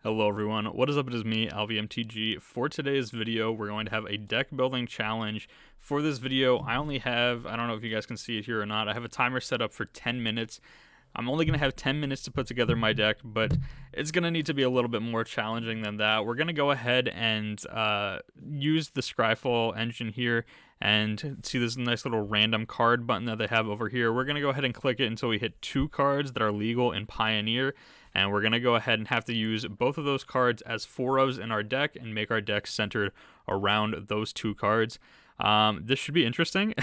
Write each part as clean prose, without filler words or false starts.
Hello everyone, what is up? It is me, AlviMTG. For today's video, we're going to have a deck building challenge. For this video, I only have, I don't know if you guys can see it here or not, I have a timer set up for 10 minutes. I'm only going to have 10 minutes to put together my deck, but it's going to need to be a little bit more challenging than that. We're going to go ahead and use the Scryfall engine here, and see this nice little random card button that they have over here. We're going to go ahead and click it until we hit 2 cards that are legal in Pioneer, and we're going to go ahead and have to use both of those cards as 4-ofs in our deck and make our deck centered around those 2 cards. This should be interesting.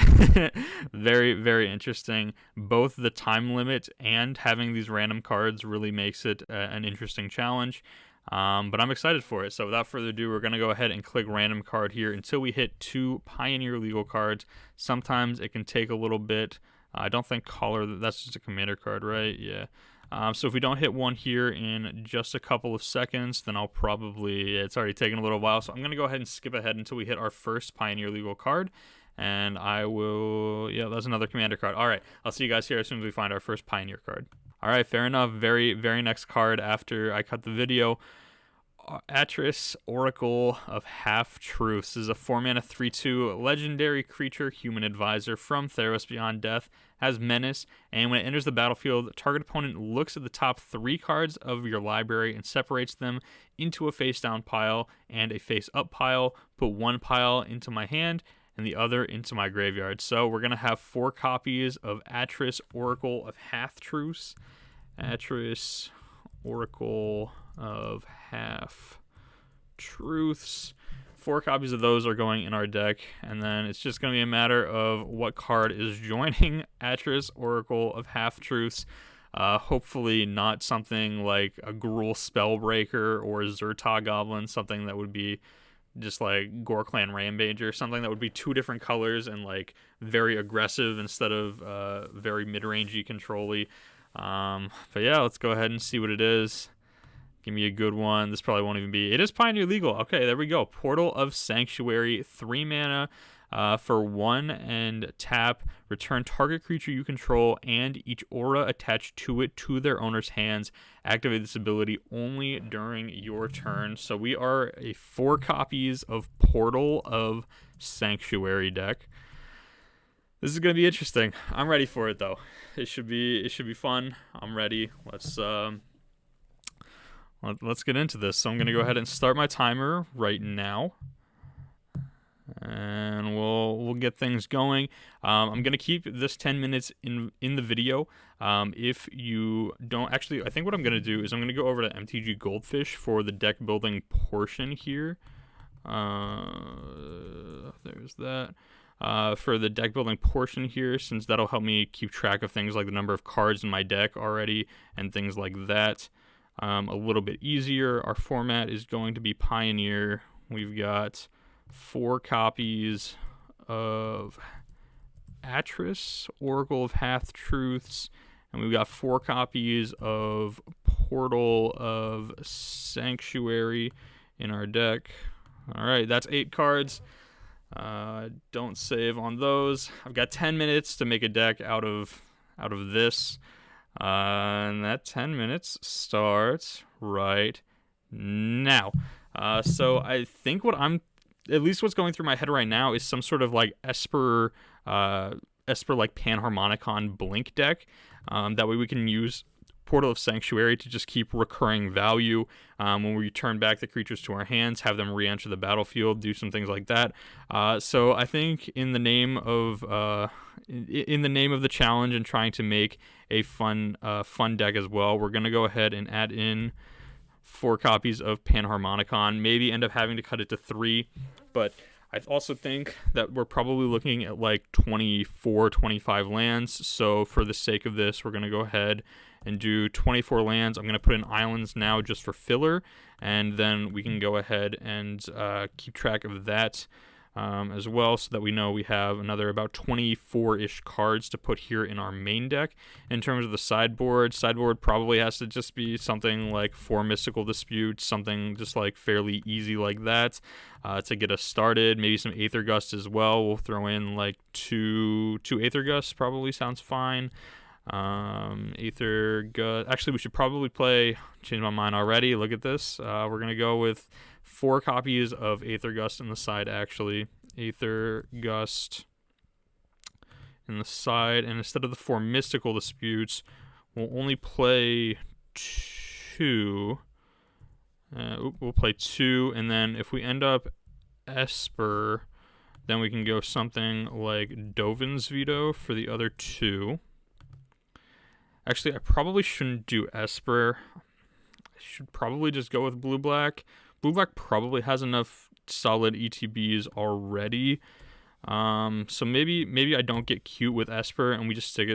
Very, very interesting. Both the time limit and having these random cards really makes it an interesting challenge. But I'm excited for it. So without further ado, we're going to go ahead and click random card here until we hit 2 Pioneer legal cards. Sometimes it can take a little bit. I don't think Caller, that's just a commander card, right? Yeah. So if we don't hit one here in just a couple of seconds, then I'll probably, it's already taken a little while. So I'm going to go ahead and skip ahead until we hit our first Pioneer legal card. And I will, yeah, that's another commander card. All right, I'll see you guys here as soon as we find our first Pioneer card. All right, fair enough. Very, very next card after I cut the video. Atris, Oracle of Half-Truths. This is a 4-mana 3/2 legendary creature, human advisor from Theros Beyond Death, has menace, and when it enters the battlefield, target opponent looks at the top 3 cards of your library and separates them into a face-down pile and a face-up pile. Put 1 pile into my hand and the other into my graveyard. So we're going to have 4 copies of Atris, Oracle of Half-Truths. Atris, Oracle of Half-Truths. 4 copies of those are going in our deck, and then it's just going to be a matter of what card is joining Atris, Oracle of Half-Truths. Hopefully not something like a Gruul Spellbreaker or Zerta Goblin, something that would be just like Gorklan Rampager, something that would be 2 different colors and like very aggressive instead of very mid-rangey control-y. But yeah, let's go ahead and see what it is. Give me a good one. This probably won't even be. It is Pioneer legal. Okay, there we go. Portal of Sanctuary, 3 mana for 1 and tap. Return target creature you control and each aura attached to it to their owner's hands. Activate this ability only during your turn. So we are a 4 copies of Portal of Sanctuary deck. This is gonna be interesting. I'm ready for it though. It should be fun. I'm ready. Let's get into this. So I'm going to go ahead and start my timer right now, and we'll get things going. I'm going to keep this 10 minutes in the video. If you don't, actually, I think what I'm going to do is I'm going to go over to MTG Goldfish for the deck building portion here. There's that. For the deck building portion here, since that'll help me keep track of things like the number of cards in my deck already and things like that. A little bit easier. Our format is going to be Pioneer. We've got 4 copies of Atris, Oracle of Half-Truths, and we've got 4 copies of Portal of Sanctuary in our deck. All right, that's 8 cards. Don't save on those. I've got 10 minutes to make a deck out of this. And that 10 minutes starts right now. So I think at least what's going through my head right now is some sort of like Esper like Panharmonicon Blink deck. That way we can use Portal of Sanctuary to just keep recurring value when we turn back the creatures to our hands, have them re-enter the battlefield, do some things like that. So I think in the name of the challenge and trying to make a fun deck as well, we're gonna go ahead and add in 4 copies of Panharmonicon. Maybe end up having to cut it to 3, but I also think that we're probably looking at like 24, 25 lands. So for the sake of this, we're going to go ahead and do 24 lands. I'm going to put in islands now just for filler, and then we can go ahead and keep track of that as well, so that we know we have another about 24-ish cards to put here in our main deck. In terms of the sideboard probably has to just be something like 4 Mystical Disputes, something just like fairly easy like that to get us started. Maybe some Aether Gust as well. We'll throw in like two Aether Gusts, probably sounds fine. Aether Gust. Actually, we should probably play. Change my mind already. Look at this. We're gonna go with 4 copies of Aether Gust in the side. Actually, Aether Gust in the side, and instead of the 4 Mystical Disputes, we'll only play 2. We'll play 2, and then if we end up Esper, then we can go something like Dovin's Veto for the other 2. Actually, I probably shouldn't do Esper. I should probably just go with Blue-Black. Blue-Black probably has enough solid ETBs already. So maybe I don't get cute with Esper, and we just stick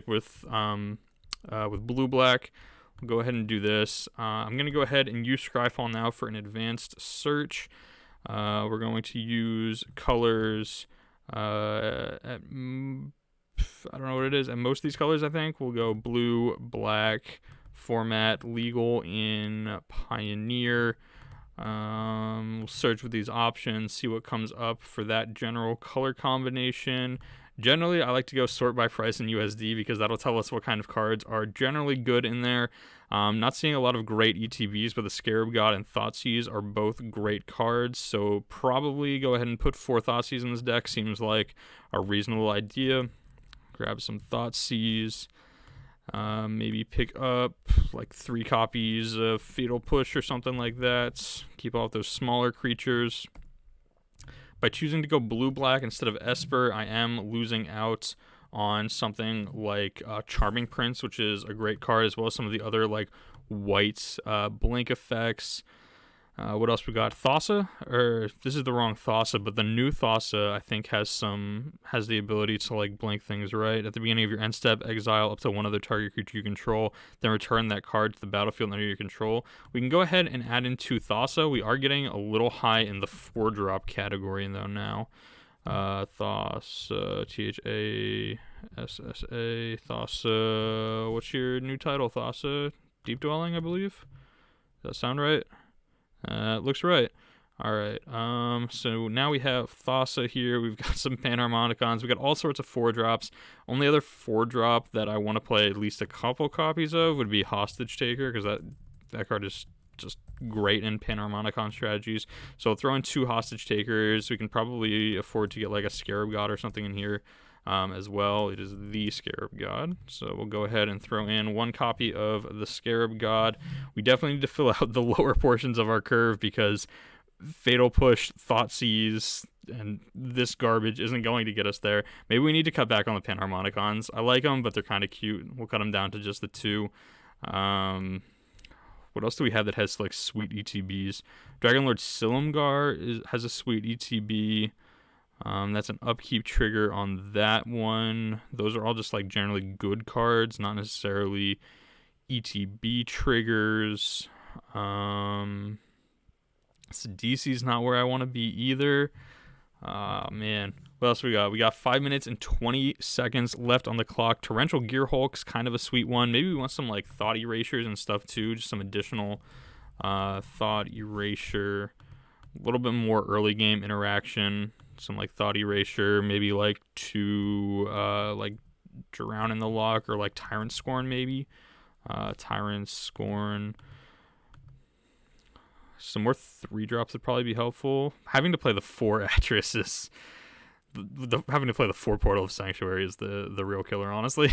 with Blue-Black. We'll go ahead and do this. I'm gonna go ahead and use Scryfall now for an advanced search. We're going to use colors I don't know what it is. And most of these colors, I think, will go blue, black, format, legal in Pioneer. We'll search with these options, see what comes up for that general color combination. Generally, I like to go sort by price in USD because that'll tell us what kind of cards are generally good in there. Not seeing a lot of great ETBs, but the Scarab God and Thoughtseize are both great cards, so probably go ahead and put 4 Thoughtseize in this deck. Seems like a reasonable idea. Grab some Thoughtseize. Maybe pick up like 3 copies of Fatal Push or something like that. Keep off those smaller creatures. By choosing to go blue-black instead of Esper, I am losing out on something like Charming Prince, which is a great card, as well as some of the other like white blink effects. What else we got? Thassa, or this is the wrong Thassa, but the new Thassa I think has the ability to like blink things right at the beginning of your end step. Exile up to 1 other target creature you control, then return that card to the battlefield under your control. We can go ahead and add in 2 Thassa. We are getting a little high in the 4-drop category though now. Thassa, Thassa, Thassa. What's your new title, Thassa? Deep Dwelling, I believe. Does that sound right? Looks right. Alright, so now we have Thassa here. We've got some Panharmonicons. We got all sorts of 4-drops. Only other 4-drop that I want to play at least a couple copies of would be Hostage Taker, because that card is just great in Panharmonicon strategies. So I'll throw in 2 Hostage Takers. We can probably afford to get like a Scarab God or something in here as well. It is the Scarab God. So we'll go ahead and throw in 1 copy of the Scarab God. We definitely need to fill out the lower portions of our curve because Fatal Push, Thoughtseize, and this garbage isn't going to get us there. Maybe we need to cut back on the Panharmonicons. I like them, but they're kind of cute. We'll cut them down to just the 2. What else do we have that has like sweet ETBs? Dragonlord Silumgar has a sweet ETB. That's an upkeep trigger on that one. Those are all just like generally good cards, not necessarily ETB triggers. DC's not where I want to be either. Man. What else we got? We got 5 minutes and 20 seconds left on the clock. Torrential Gearhulk's kind of a sweet one. Maybe we want some like Thought Erasures and stuff too. Just some additional Thought Erasure. A little bit more early game interaction. Some like Thought Erasure. Maybe like 2 like Drown in the Lock or like Tyrant Scorn maybe. Tyrant Scorn. Some more 3-drops would probably be helpful. Having to play the 4 Atris is... having to play the 4 Portal of Sanctuary is the real killer, honestly.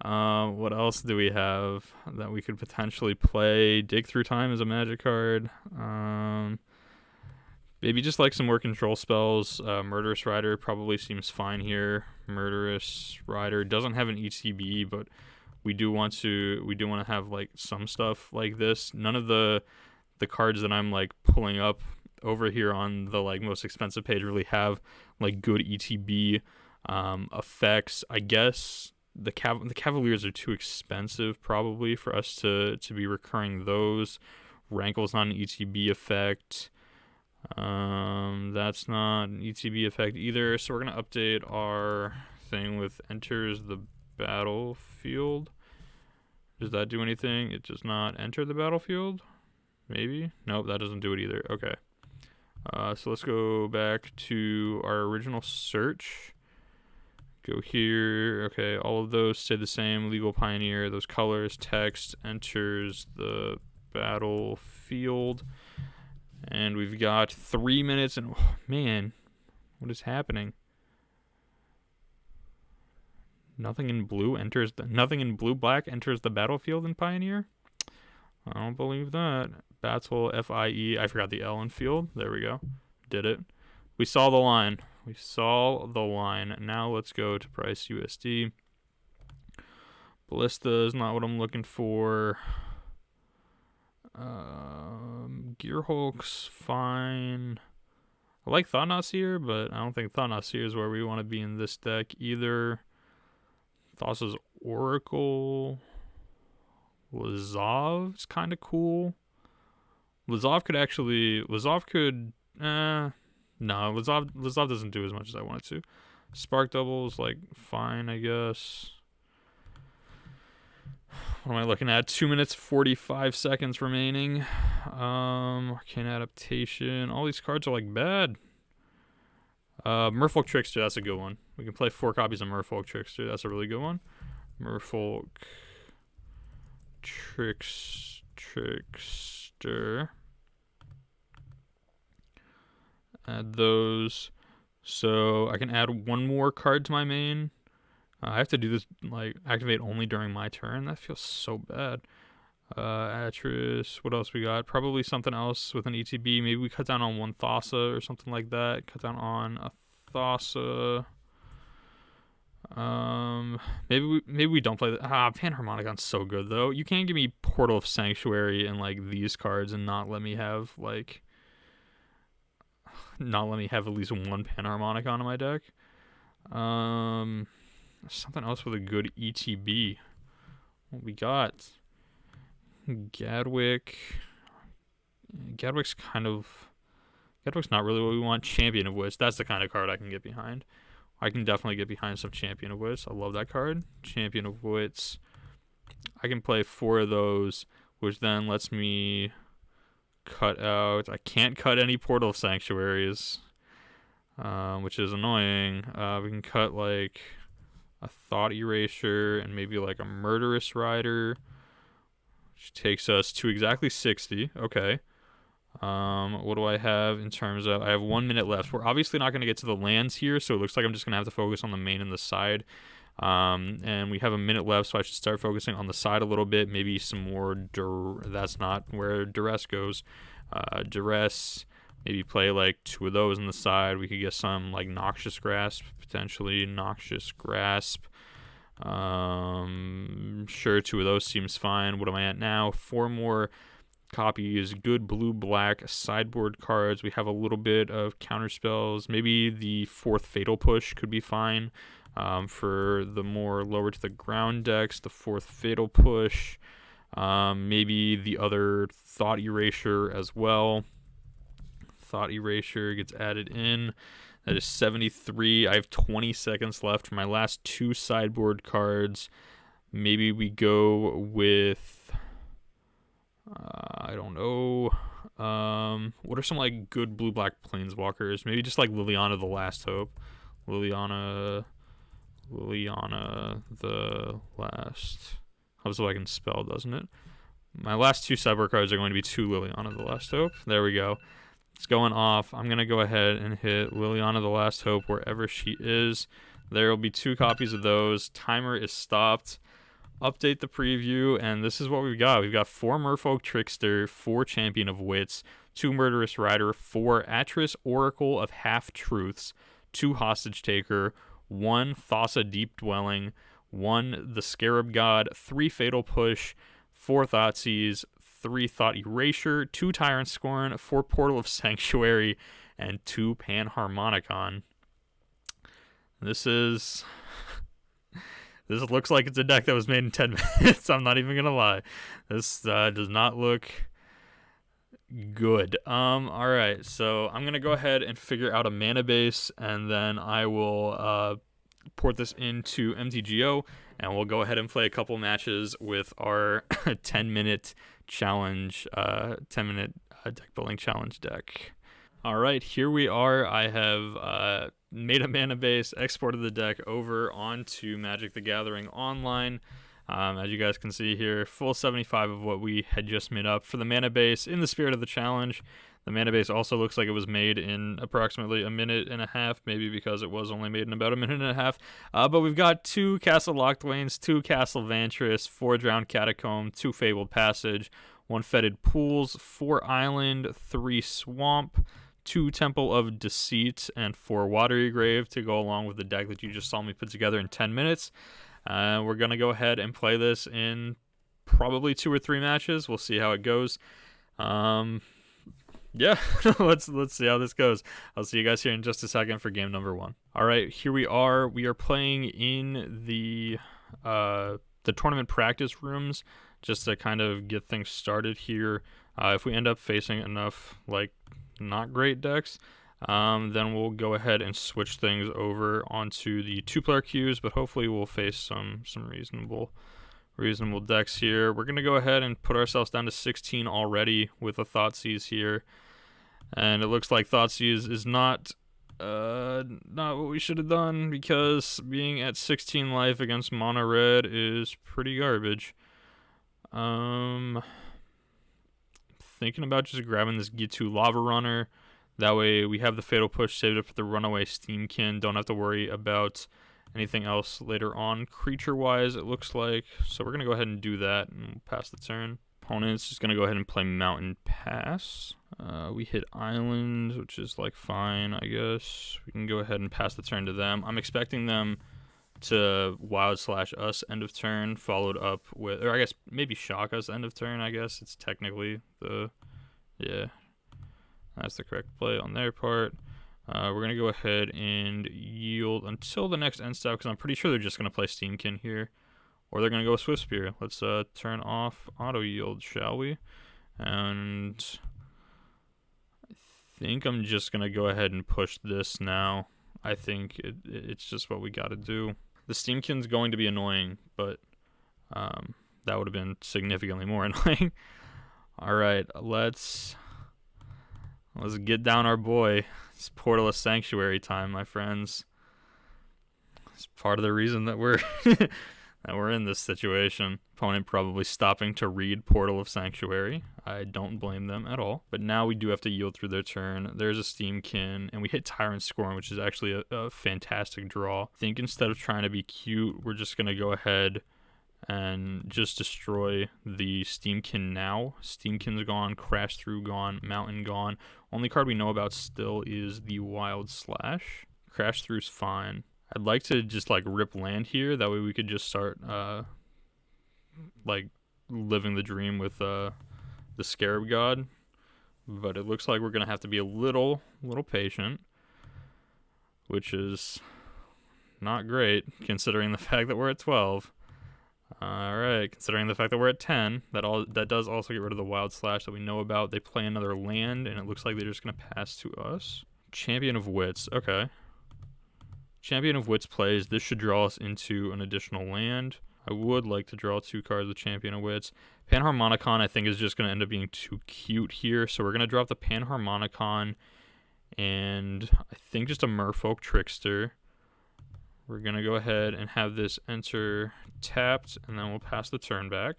What else do we have that we could potentially play? Dig Through Time is a magic card. Maybe just like some more control spells. Murderous Rider probably seems fine here. Murderous Rider doesn't have an ETB, but we do want to have like some stuff like this. None of the cards that I'm like pulling up over here on the like most expensive page really have like good ETB effects. I guess the Cavaliers are too expensive probably for us to be recurring those. Rankle's not an ETB effect. That's not an ETB effect either. So we're gonna update our thing with enters the battlefield. Does that do anything? It does not enter the battlefield. Maybe? Nope, that doesn't do it either. Okay. So let's go back to our original search. Go here. Okay, all of those stay the same. Legal Pioneer, those colors, text, enters the battlefield. And we've got 3 minutes and, oh, man, what is happening? Nothing in blue black enters the battlefield in Pioneer? I don't believe that. Battle FIE. I forgot the L in field. There we go. Did it. We saw the line. Now let's go to price USD. Ballista is not what I'm looking for. Gear Hulk's fine. I like Thought Seer, but I don't think Thought Seer is where we want to be in this deck either. Thassa's Oracle. Lazov's kind of cool. Lazov could. No, Lazov doesn't do as much as I want it to. Spark Double's like fine, I guess. What am I looking at? 2 minutes 45 seconds remaining. Arcane Adaptation. All these cards are like bad. Merfolk Trickster, that's a good one. We can play 4 copies of Merfolk Trickster. That's a really good one. Merfolk Trickster. Add those. So I can add 1 more card to my main. I have to do this, like, activate only during my turn. That feels so bad. Atris. What else we got? Probably something else with an ETB. Maybe we cut down on 1 Thassa or something like that. Cut down on a Thassa. Maybe we don't play that. Panharmonicon's so good though. You can't give me Portal of Sanctuary and like these cards and not let me have at least 1 Panharmonicon in my deck. Something else with a good ETB. What we got? Gadwick. Gadwick's not really what we want. Champion of Wits. That's the kind of card I can get behind. I can definitely get behind some Champion of Wits. I love that card. Champion of Wits. I can play 4 of those, which then lets me cut out. I can't cut any Portal of Sanctuaries, which is annoying. We can cut like a Thought Erasure and maybe like a Murderous Rider, which takes us to exactly 60. Okay. What do I have in terms of? I have 1 minute left. We're obviously not going to get to the lands here, so it looks like I'm just going to have to focus on the main and the side. And we have a minute left, so I should start focusing on the side a little bit. Maybe some more. That's not where Duress goes. Duress. Maybe play like 2 of those on the side. We could get some like Noxious Grasp, potentially. Noxious Grasp. Sure, 2 of those seems fine. What am I at now? 4 more copies. Good blue-black sideboard cards. We have a little bit of counter spells. Maybe the 4th Fatal Push could be fine. For the more lower to the ground decks, the 4th Fatal Push. Maybe the other Thought Erasure as well. Thought Erasure gets added in. That is 73. I have 20 seconds left for my last 2 sideboard cards. Maybe we go with, I don't know. What are some like good blue-black planeswalkers? Maybe just like Liliana the Last Hope. Liliana the Last. Helps if I can spell, doesn't it? My last 2 sideboard cards are going to be 2 Liliana the Last Hope. There we go. It's going off. I'm going to go ahead and hit Liliana the Last Hope wherever she is. There will be 2 copies of those. Timer is stopped. Update the preview, and this is what we've got. We've got 4 Merfolk Trickster, 4 Champion of Wits, 2 Murderous Rider, 4 Atris Oracle of Half-Truths, 2 Hostage Taker, 1 Thassa Deep Dwelling, 1 The Scarab God, 3 Fatal Push, 4 Thoughtseize, 3 Thought Erasure, 2 Tyrant Scorn, 4 Portal of Sanctuary, and 2 Panharmonicon. This looks like it's a deck that was made in 10 minutes. I'm not even going to lie. This does not look good. Alright, so I'm going to go ahead and figure out a mana base, and then I will port this into MTGO, and we'll go ahead and play a couple matches with our 10-minute challenge, 10-minute deck building challenge deck. Alright, here we are. I have made a mana base, exported the deck over onto Magic the Gathering Online. As you guys can see here, full 75 of what we had just made up for the mana base in the spirit of the challenge. The mana base also looks like it was made in approximately a minute and a half, maybe because it was only made in about a minute and a half. But we've got 2 Castle Locthwains, 2 Castle Vantris, 4 Drowned Catacomb, 2 Fabled Passage, 1 Fetid Pools, 4 Island, 3 Swamp, 2 Temple of Deceit, and 4 Watery Grave to go along with the deck that you just saw me put together in 10 minutes. We're going to go ahead and play this in probably 2 or 3 matches. We'll see how it goes. Yeah, let's see how this goes. I'll see you guys here in just a second for game number 1. All right, here we are. We are playing in the tournament practice rooms just to kind of get things started here. If we end up facing enough like not great decks, then we'll go ahead and switch things over onto the 2-player queues, but hopefully we'll face some reasonable decks here. We're gonna go ahead and put ourselves down to 16 already with a Thoughtseize here, and it looks like Thoughtseize is not what we should have done, because being at 16 life against mono red is pretty garbage. Thinking about just grabbing this Gitu Lava Runner. That way we have the Fatal Push saved up for the Runaway Steamkin. Don't have to worry about anything else later on creature-wise, it looks like. So we're going to go ahead and do that and we'll pass the turn. Opponent's just going to go ahead and play Mountain Pass. We hit Island, which is like fine, I guess. We can go ahead and pass the turn to them. I'm expecting them to Wild/us end of turn, followed up with, or I guess maybe shock us end of turn, I guess. It's technically yeah. That's the correct play on their part. We're going to go ahead and yield until the next end step, because I'm pretty sure they're just going to play Steamkin here. Or they're going to go with Swift Spear. Let's turn off auto yield, shall we? And I think I'm just going to go ahead and push this now. I think it's just what we got to do. The Steamkin's going to be annoying, but that would have been significantly more annoying. All right, let's get down our boy. It's Portal of Sanctuary time, my friends. It's part of the reason that we're that we're in this situation. Opponent probably stopping to read Portal of Sanctuary. I don't blame them at all. But now we do have to yield through their turn. There's a Steamkin, and we hit Tyrant Scorn, which is actually a fantastic draw. I think instead of trying to be cute, we're just going to go ahead and just destroy the Steamkin now. Steamkin's gone, Crash Through gone, Mountain gone. Only card we know about still is the Wild Slash. Crash Through's fine. I'd like to just like rip land here. That way we could just start like living the dream with the Scarab God. But it looks like we're gonna have to be a little patient, which is not great considering the fact that we're at 12. Alright, considering the fact that we're at 10, that does also get rid of the Wild Slash that we know about. They play another land, and it looks like they're just going to pass to us. Champion of Wits, okay. Champion of Wits plays. This should draw us into an additional land. I would like to draw 2 cards with Champion of Wits. Panharmonicon, I think, is just going to end up being too cute here, so we're going to drop the Panharmonicon, and I think just a Merfolk Trickster. We're going to go ahead and have this enter tapped, and then we'll pass the turn back.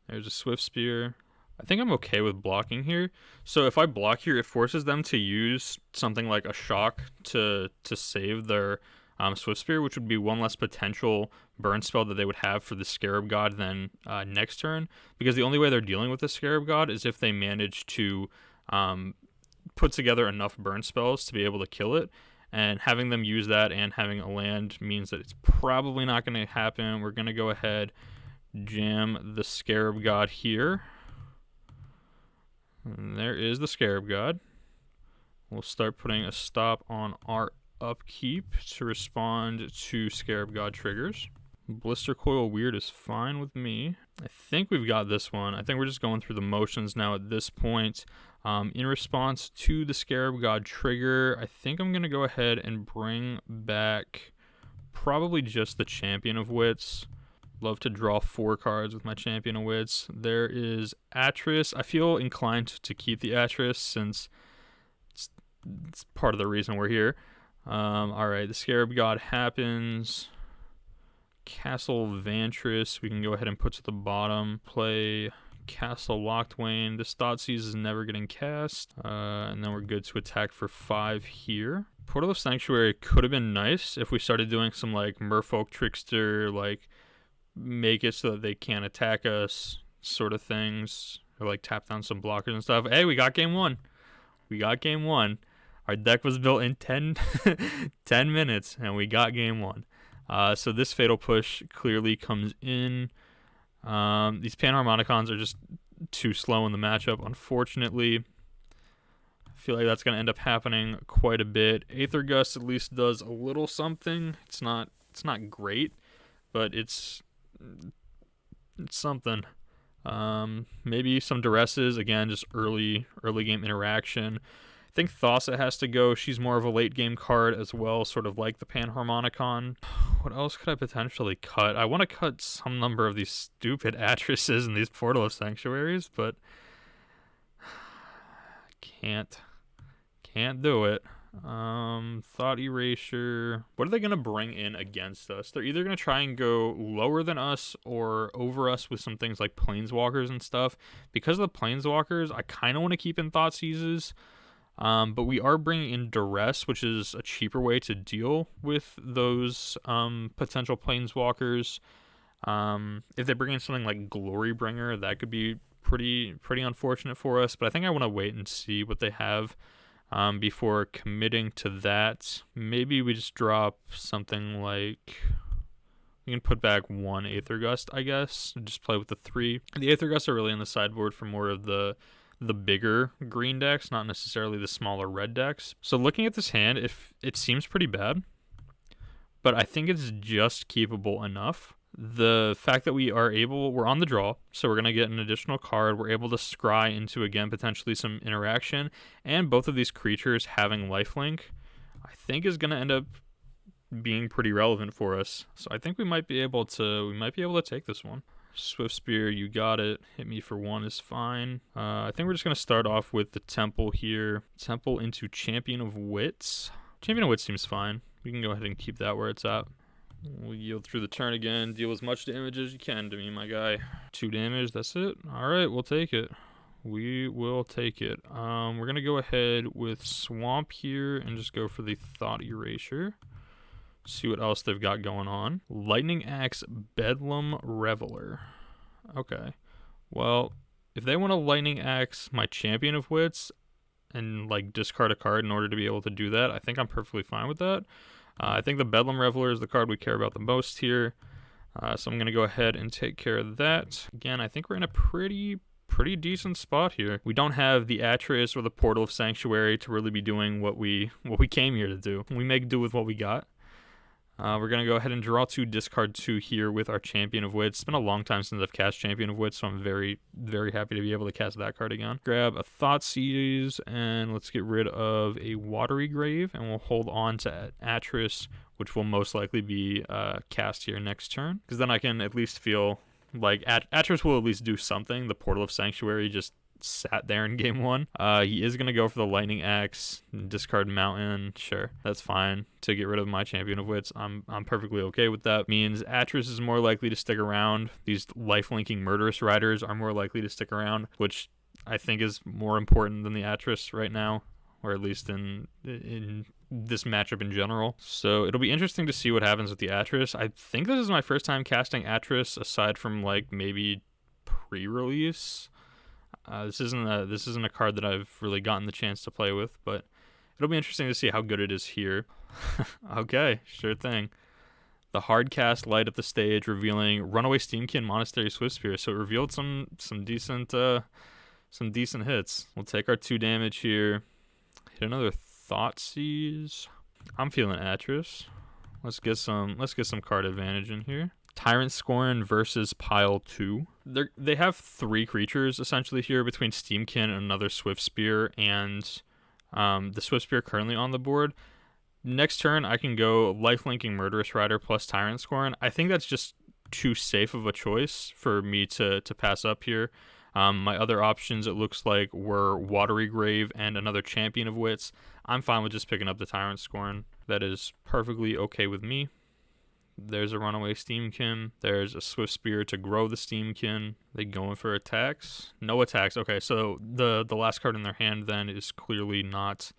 There's a Swift Spear. I think I'm okay with blocking here. So if I block here, it forces them to use something like a Shock to save their Swift Spear, which would be 1 less potential burn spell that they would have for the Scarab God than next turn. Because the only way they're dealing with the Scarab God is if they manage to put together enough burn spells to be able to kill it. And having them use that and having a land means that it's probably not going to happen. We're going to go ahead, jam the Scarab God here. And there is the Scarab God. We'll start putting a stop on our upkeep to respond to Scarab God triggers. Blister Coil Weird is fine with me. I think we've got this one. I think we're just going through the motions now at this point. In response to the Scarab God trigger, I think I'm going to go ahead and bring back probably just the Champion of Wits. Love to draw 4 cards with my Champion of Wits. There is Atris. I feel inclined to keep the Atris since it's part of the reason we're here. Alright, the Scarab God happens. Castle Vantress, we can go ahead and put to the bottom. Play Castle Locthwain. This Thoughtseize is never getting cast. And then we're good to attack for 5 here. Portal of Sanctuary could have been nice if we started doing some like Merfolk Trickster, like make it so that they can't attack us sort of things. Or like tap down some blockers and stuff. Hey, we got game 1. We got game 1. Our deck was built in 10 minutes, and we got game 1. So this Fatal Push clearly comes in. These Panharmonicons are just too slow in the matchup, unfortunately. I feel like that's going to end up happening quite a bit. Aether Gust at least does a little something. It's not great, but it's something. Maybe some Duresses, again, just early game interaction. I think Thassa has to go. She's more of a late game card as well, sort of like the Panharmonicon. What else could I potentially cut? I want to cut some number of these stupid Atrices and these Portal of Sanctuaries, but can't do it. Thought Erasure. What are they going to bring in against us? They're either going to try and go lower than us or over us with some things like Planeswalkers and stuff. Because of the Planeswalkers, I kind of want to keep in Thoughtseizes. But we are bringing in Duress, which is a cheaper way to deal with those potential Planeswalkers. If they bring in something like Glorybringer, that could be pretty unfortunate for us. But I think I want to wait and see what they have before committing to that. Maybe we just drop something like... We can put back 1 Aether Gust, I guess, and just play with the 3. The Aether Gusts are really on the sideboard for more of the bigger green decks, not necessarily the smaller red decks. So looking at this hand, if it seems pretty bad, but I think it's just keepable enough. The fact that we're on the draw, so we're going to get an additional card. We're able to scry into, again, potentially some interaction, and both of ththese creatures having lifelink, I think is going to end up being pretty relevant for us. So I think we might be able to take this one. Swift Spear, you got it. Hit me for 1 is fine. I think we're just going to start off with the Temple here. Temple into Champion of Wits. Champion of Wits seems fine. We can go ahead and keep that where it's at. We'll yield through the turn again. Deal as much damage as you can to me, my guy. 2 damage, that's it. Alright, we'll take it. We will take it. We're going to go ahead with Swamp here and just go for the Thought Erasure. See what else they've got going on. Lightning Axe, Bedlam Reveler. Okay. Well, if they want to Lightning Axe my Champion of Wits and like discard a card in order to be able to do that, I think I'm perfectly fine with that. I think the Bedlam Reveler is the card we care about the most here. So I'm going to go ahead and take care of that. Again, I think we're in a pretty decent spot here. We don't have the Atris or the Portal of Sanctuary to really be doing what we came here to do. We make do with what we got. We're going to go ahead and draw 2, discard 2 here with our Champion of Wits. It's been a long time since I've cast Champion of Wits, so I'm very happy to be able to cast that card again. Grab a Thoughtseize, and let's get rid of a Watery Grave, and we'll hold on to Atris, which will most likely be cast here next turn. Because then I can at least feel like Atris will at least do something. The Portal of Sanctuary just sat there in game 1. He is going to go for the Lightning Axe, discard Mountain. Sure, that's fine to get rid of my Champion of Wits. I'm perfectly okay with that. Means Atris is more likely to stick around. These life-linking Murderous Riders are more likely to stick around, which I think is more important than the Atris right now, or at least in this matchup in general. So it'll be interesting to see what happens with the Atris. I think this is my first time casting Atris aside from like maybe pre-release. This isn't a card that I've really gotten the chance to play with, but it'll be interesting to see how good it is here. Okay, sure thing. The hard cast light up the stage, revealing Runaway Steamkin Monastery Swiftspear. So it revealed some decent hits. We'll take our 2 damage here. Hit another Thoughtseize. I'm feeling Atris. Let's get some card advantage in here. Tyrant Scorn versus Pile 2. They have 3 creatures essentially here between Steamkin and another Swiftspear and the Swiftspear currently on the board. Next turn, I can go lifelinking Murderous Rider plus Tyrant Scorn. I think that's just too safe of a choice for me to pass up here. My other options, it looks like, were Watery Grave and another Champion of Wits. I'm fine with just picking up the Tyrant Scorn. That is perfectly okay with me. There's a Runaway Steamkin. There's a Swift Spear to grow the Steamkin. They going for attacks? No attacks. Okay, so the last card in their hand then is clearly not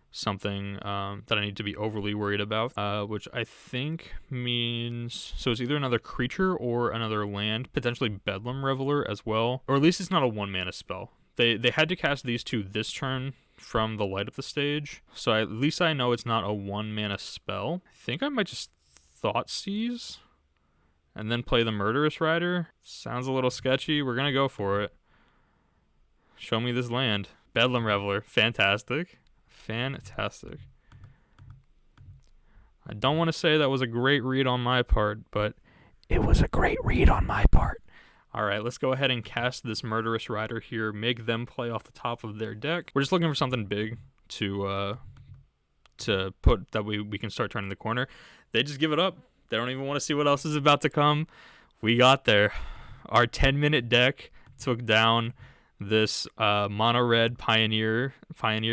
something that I need to be overly worried about, which I think means, so it's either another creature or another land, potentially Bedlam Reveler as well, or at least it's not a 1-mana spell. They had to cast these two this turn from the light of the stage, so at least I know it's not a 1-mana spell. I think I might just Thoughtseize and then play the Murderous Rider. Sounds a little sketchy. We're gonna go for it. Show me this land. Bedlam Reveler. Fantastic. Fantastic. I don't want to say that was a great read on my part, but it was a great read on my part. All right, let's go ahead and cast this Murderous Rider here, make them play off the top of their deck. We're just looking for something big to put that we can start turning the corner. They just give it up. They don't even want to see what else is about to come. We got there. Our 10-minute deck took down this mono red Pioneer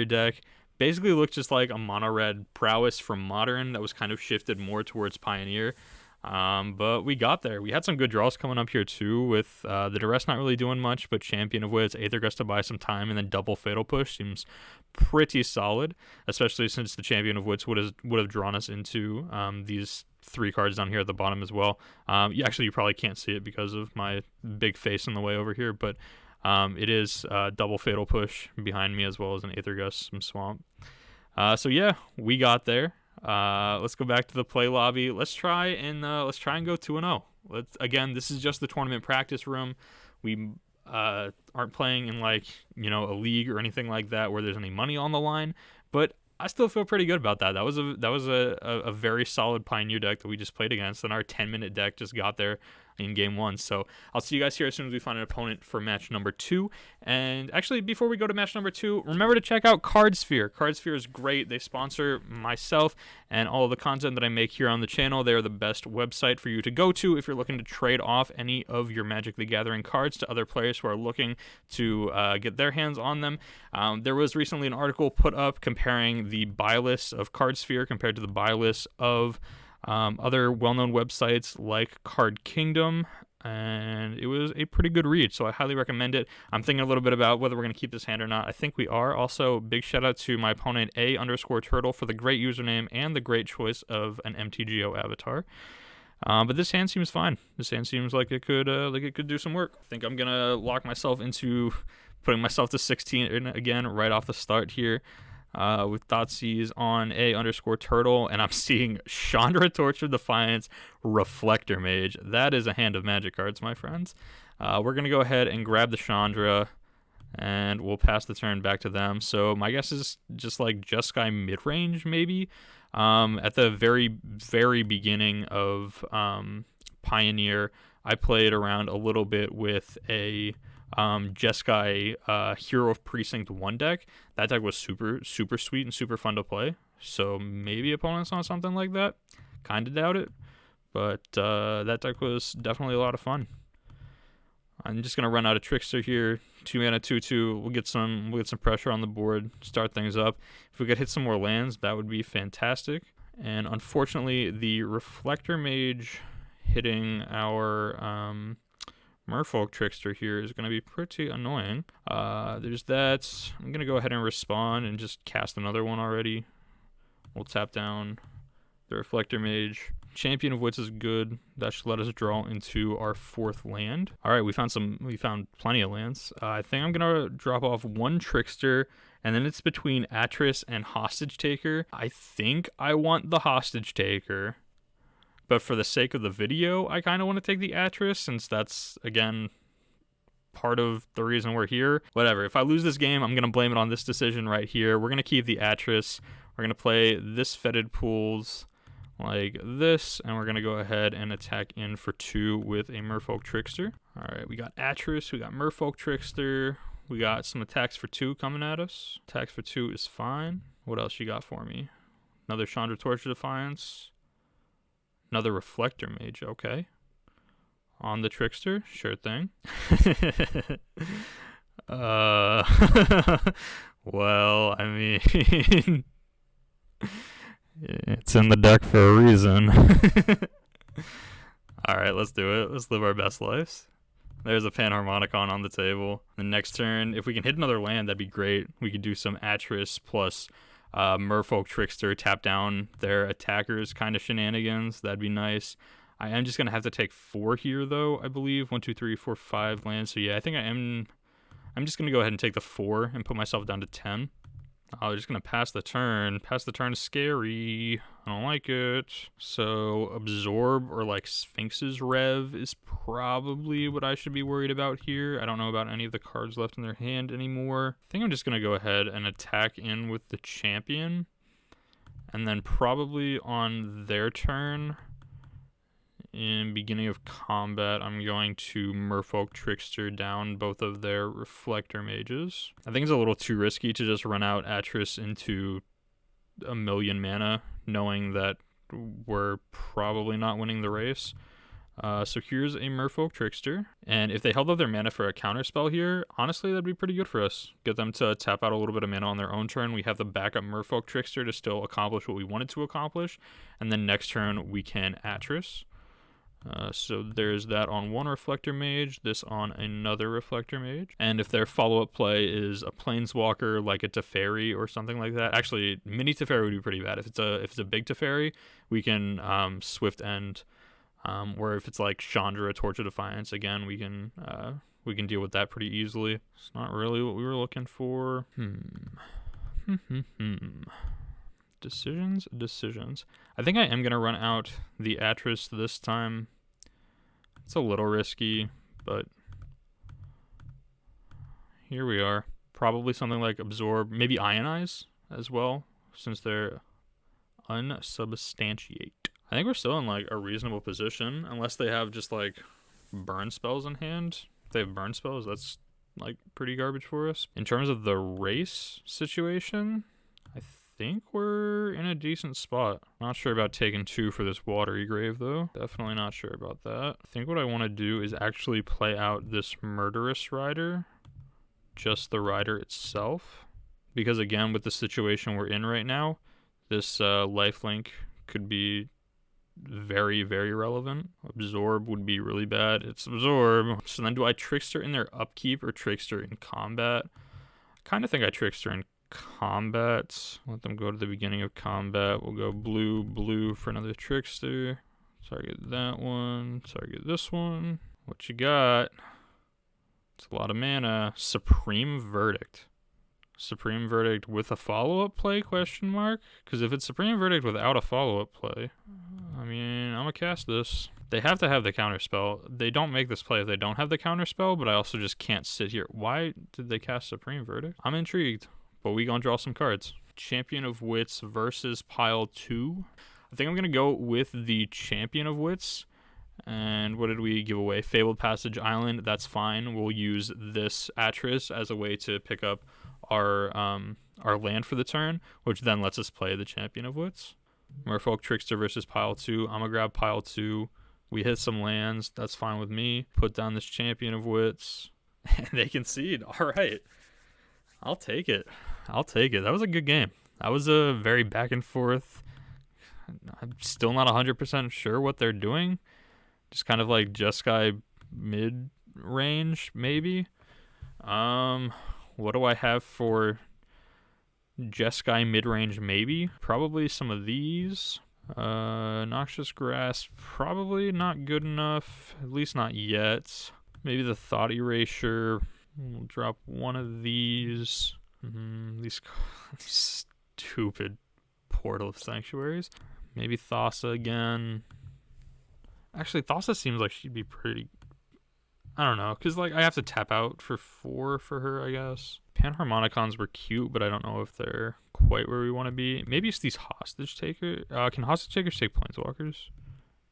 deck. Basically looked just like a mono red Prowess from Modern that was kind of shifted more towards Pioneer. But we got there. We had some good draws coming up here too, with the Duress not really doing much, but Champion of Wits, Aether Gust to buy some time, and then double Fatal Push seems pretty solid, especially since the Champion of Wits would have drawn us into these 3 cards down here at the bottom as well. You probably can't see it because of my big face in the way over here, but it is double Fatal Push behind me as well as an Aether Gust, some Swamp. So yeah, we got there. Let's go back to the play lobby. Let's try and go 2-0. Again, this is just the tournament practice room. We aren't playing in a league or anything like that where there's any money on the line, but I still feel pretty good about that. That was a very solid Pioneer deck that we just played against, and our 10-minute deck just got there in game 1. So I'll see you guys here as soon as we find an opponent for match number 2. And actually, before we go to match number 2, remember to check out Cardsphere. Cardsphere is great. They sponsor myself and all of the content that I make here on the channel. They're the best website for you to go to if you're looking to trade off any of your Magic the Gathering cards to other players who are looking to get their hands on them. There was recently an article put up comparing the buy list of Cardsphere compared to the buy list of other well-known websites like Card Kingdom, and it was a pretty good read, so I highly recommend it. I'm thinking a little bit about whether we're going to keep this hand or not. I think we are. Also, big shout out to my opponent A_Turtle for the great username and the great choice of an MTGO avatar. But this hand seems fine. This hand seems like it could do some work. I think I'm gonna lock myself into putting myself to 16 again right off the start here. With Thoughtseize on A_Turtle, and I'm seeing Chandra, Torch of Defiance, Reflector Mage. That is a hand of Magic cards, my friends. We're going to go ahead and grab the Chandra, and we'll pass the turn back to them. So my guess is just like Jeskai mid-range, maybe. At the very, very beginning of Pioneer, I played around a little bit with a Jeskai Hero of Precinct 1 deck. That deck was super sweet and super fun to play, so maybe opponents on something like that. Kind of doubt it, but that deck was definitely a lot of fun. I'm just gonna run out of Trickster here. 2-mana 2/2. We'll get some pressure on the board, start things up. If we could hit some more lands, that would be fantastic. And unfortunately, the Reflector Mage hitting our Merfolk Trickster here is going to be pretty annoying. There's that. I'm going to go ahead and respond and just cast another one already. We'll tap down the Reflector Mage. Champion of Wits is good. That should let us draw into our 4th land. All right, we found plenty of lands. I think I'm going to drop off 1 Trickster, and then it's between Atris and Hostage Taker. I think I want the Hostage Taker, but for the sake of the video, I kind of want to take the Atris, since that's, again, part of the reason we're here. Whatever. If I lose this game, I'm going to blame it on this decision right here. We're going to keep the Atris. We're going to play this Fetid Pools like this, and we're going to go ahead and attack in for 2 with a Merfolk Trickster. All right, we got Atris. We got Merfolk Trickster. We got some attacks for 2 coming at us. Attacks for 2 is fine. What else you got for me? Another Chandra, Torch of Defiance. Another Reflector Mage, okay. on the Trickster. Sure thing. uh, well, I mean, it's in the deck for a reason. All right, let's do it. Let's live our best lives. There's a Panharmonicon on the table. The next turn, if we can hit another land, that'd be great. We could do some Atris plus Merfolk Trickster, tap down their attackers kind of shenanigans. That'd be nice. I am just going to have to take 4 here, though, I believe. 1, 2, 3, 4, 5 lands. So, yeah, I think I'm just going to go ahead and take the 4 and put myself down to 10. I'm just going to pass the turn. Pass the turn is scary. I don't like it. So Absorb or like Sphinx's Rev is probably what I should be worried about here. I don't know about any of the cards left in their hand anymore. I think I'm just going to go ahead and attack in with the champion. And then probably on their turn, in beginning of combat, I'm going to Merfolk Trickster down both of their Reflector Mages. I think it's a little too risky to just run out Atris into 1,000,000 mana, knowing that we're probably not winning the race. So here's a Merfolk Trickster, and if they held up their mana for a counterspell here, honestly, that'd be pretty good for us. Get them to tap out a little bit of mana on their own turn. We have the backup Merfolk Trickster to still accomplish what we wanted to accomplish, and then next turn we can Atris. So there's that on one Reflector Mage, this on another Reflector Mage. And if their follow-up play is a Planeswalker, like a Teferi or something like that, actually, mini Teferi would be pretty bad. If it's a big Teferi, we can Swift End. Or if it's like Chandra, Torch of Defiance, again, we can deal with that pretty easily. It's not really what we were looking for. Decisions. I think I am going to run out the Atris this time. It's a little risky, but here we are. Probably something like Absorb, maybe Ionize as well, since they're unsubstantiate. I think we're still in like a reasonable position, unless they have just like burn spells in hand. If they have burn spells, that's like pretty garbage for us. In terms of the race situation, I think we're in a decent spot. Not sure about taking 2 for this Watery Grave, though. Definitely not sure about that. I think what I want to do is actually play out this Murderous Rider, just the rider itself. Because again, with the situation we're in right now, this lifelink could be very, very relevant. Absorb would be really bad. It's Absorb. So then do I Trickster in their upkeep or Trickster in combat? I kind of think I Trickster in combat. Let them go to the beginning of combat. We'll go blue for another Trickster. Target that one. Target this one. What you got? It's a lot of mana. Supreme Verdict. Supreme Verdict with a follow-up play, question mark? Because if it's Supreme Verdict without a follow-up play, I mean, I'm going to cast this. They have to have the counterspell. They don't make this play if they don't have the counterspell, but I also just can't sit here. Why did they cast Supreme Verdict? I'm intrigued. But we gonna draw some cards. Champion of Wits versus Pile 2. I think I'm gonna go with the Champion of Wits. And what did we give away? Fabled Passage Island. That's fine. We'll use this Atris as a way to pick up our land for the turn, which then lets us play the Champion of Wits. Merfolk Trickster versus Pile 2. I'm gonna grab Pile 2. We hit some lands. That's fine with me. Put down this Champion of Wits. And they concede. All right. I'll take it. That was a good game. That was a very back and forth. I'm still not 100% sure what they're doing. Just kind of like Jeskai mid-range, maybe. What do I have for Jeskai mid-range, maybe? Probably some of these. Noxious Grass, probably not good enough. At least not yet. Maybe the Thought Erasure. We'll drop one of these. These stupid Portal of Sanctuaries. Maybe Thassa again. Actually, Thassa seems like she'd be pretty... I don't know, because like I have to tap out for 4 for her, I guess. Panharmonicons were cute, but I don't know if they're quite where we want to be. Maybe it's these Hostage Takers. Can Hostage Takers take Planeswalkers?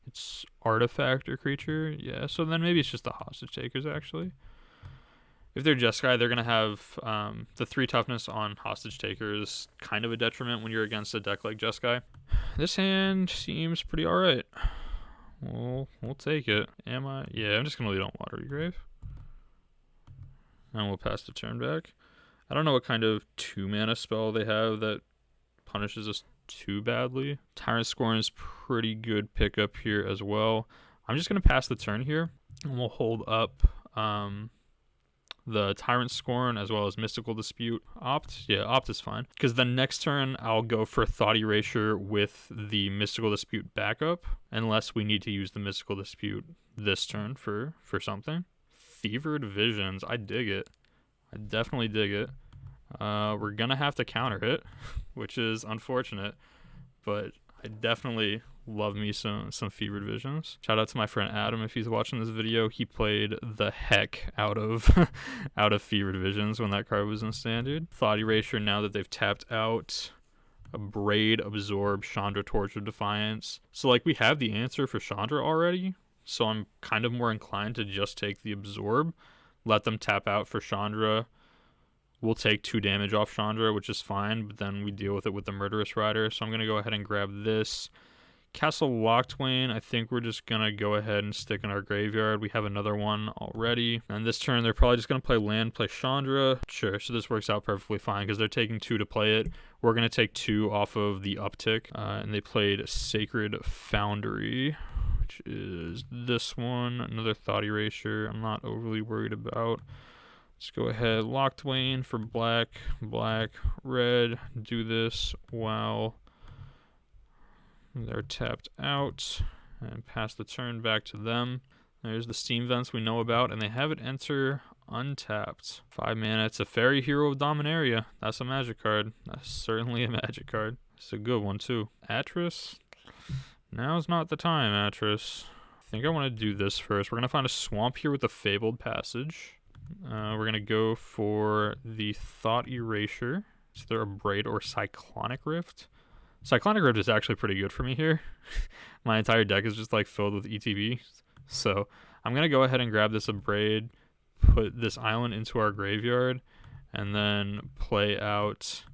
It's artifact or creature. Yeah, so then maybe it's just the Hostage Takers, actually. If they're Jeskai, they're going to have the 3 toughness on Hostage Takers, kind of a detriment when you're against a deck like Jeskai. This hand seems pretty alright. We'll take it. Am I? Yeah, I'm just gonna lead on Watery Grave. And we'll pass the turn back. I don't know what kind of 2-mana spell they have that punishes us too badly. Tyrant Scorn is pretty good pickup here as well. I'm just gonna pass the turn here, and we'll hold up the Tyrant Scorn as well as Mystical Dispute. Opt? Yeah, Opt is fine. Because the next turn, I'll go for Thought Erasure with the Mystical Dispute backup, unless we need to use the Mystical Dispute this turn for something. Fevered Visions, I dig it. I definitely dig it. We're gonna have to counter it, which is unfortunate, but I definitely love me some Fevered Visions. Shout out to my friend Adam if he's watching this video. He played the heck out of out of Fevered Visions when that card was in standard. Thought Erasure now that they've tapped out. Braid, Absorb, Chandra, Torch of Defiance. So like we have the answer for Chandra already, so I'm kind of more inclined to just take the Absorb, let them tap out for Chandra. We'll take 2 damage off Chandra, which is fine, but then we deal with it with the Murderous Rider. So I'm going to go ahead and grab this. Castle Locthwain, I think we're just going to go ahead and stick in our graveyard. We have another one already. And this turn, they're probably just going to play land, play Chandra. Sure, so this works out perfectly fine because they're taking 2 to play it. We're going to take 2 off of the uptick. And they played Sacred Foundry, which is this one. Another Thought Erasure I'm not overly worried about. Let's go ahead, Locthwain for black, red, do this while they're tapped out, and pass the turn back to them. There's the Steam Vents we know about, and they have it enter untapped. 5 mana, it's a Fairy Hero of Dominaria. That's a magic card. That's certainly a magic card. It's a good one too. Atris, now's not the time, Atris. I think I want to do this first. We're going to find a swamp here with a Fabled Passage. We're going to go for the Thought Erasure. Is there a Braid or Cyclonic Rift? Cyclonic Rift is actually pretty good for me here. My entire deck is just like filled with ETB. So I'm going to go ahead and grab this Braid, put this island into our graveyard, and then play out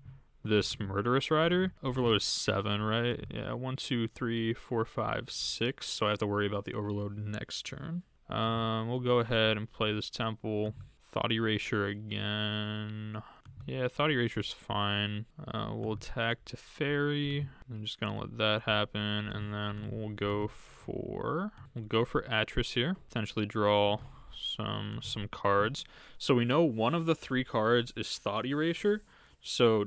this Murderous Rider. Overload is 7, right? Yeah, 1, 2, 3, 4, 5, 6. So I have to worry about the overload next turn. We'll go ahead and play this Temple. Thought Erasure again. Yeah, Thought Erasure's fine. We'll attack to Fairy. I'm just gonna let that happen, and then we'll go for Atris here. Potentially draw some cards. So we know one of the 3 cards is Thought Erasure. So